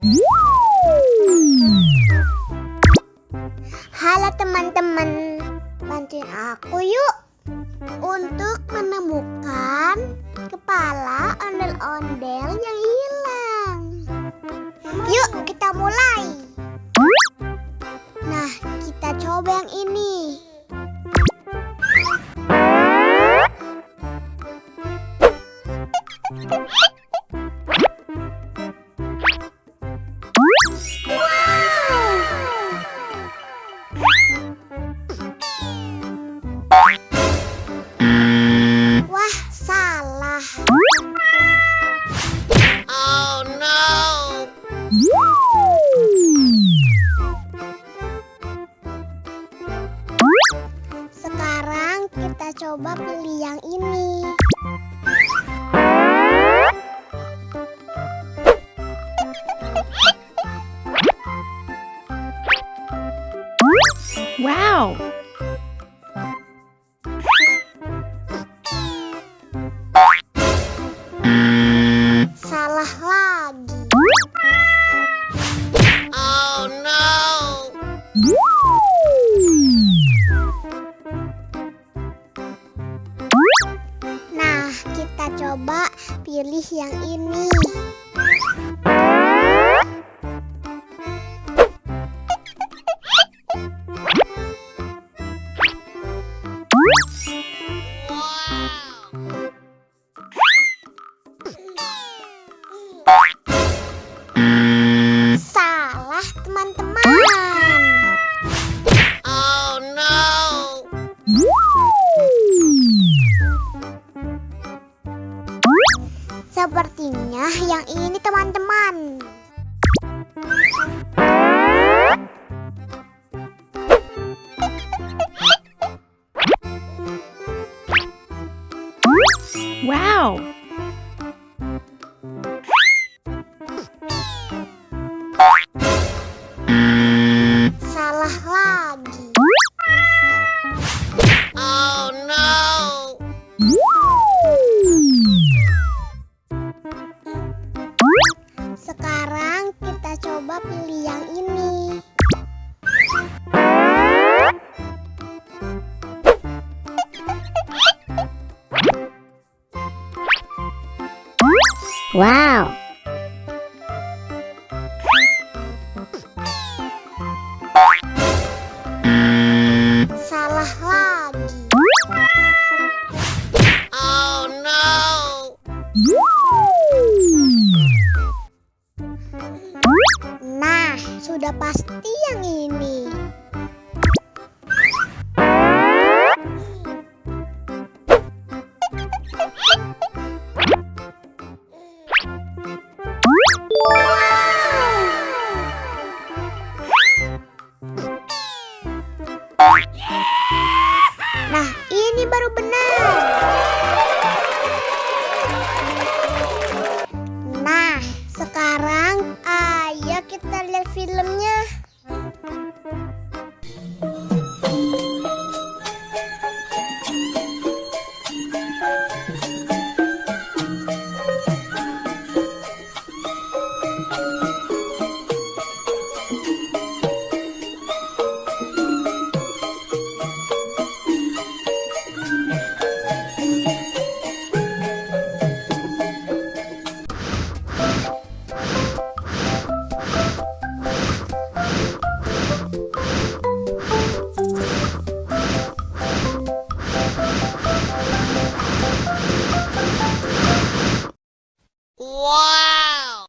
Halo teman-teman, bantuin aku yuk untuk menemukan kepala ondel-ondel yang hilang. Yuk kita mulai. Nah, kita coba yang ini. Wah, salah. Oh no! Sekarang kita coba pilih yang ini. Wow! Salah lagi. Oh no! Nah, kita coba pilih yang ini. Salah, teman-teman. Oh no! Sepertinya yang ini, teman-teman. Wow! Salah lagi. Oh no! Sekarang kita coba pilih yang ini. Wow! Salah lagi. Oh no! Nah, sudah pasti yang ini. Nah, ini baru benar. Nah, sekarang ayo kita lihat filmnya. Wow!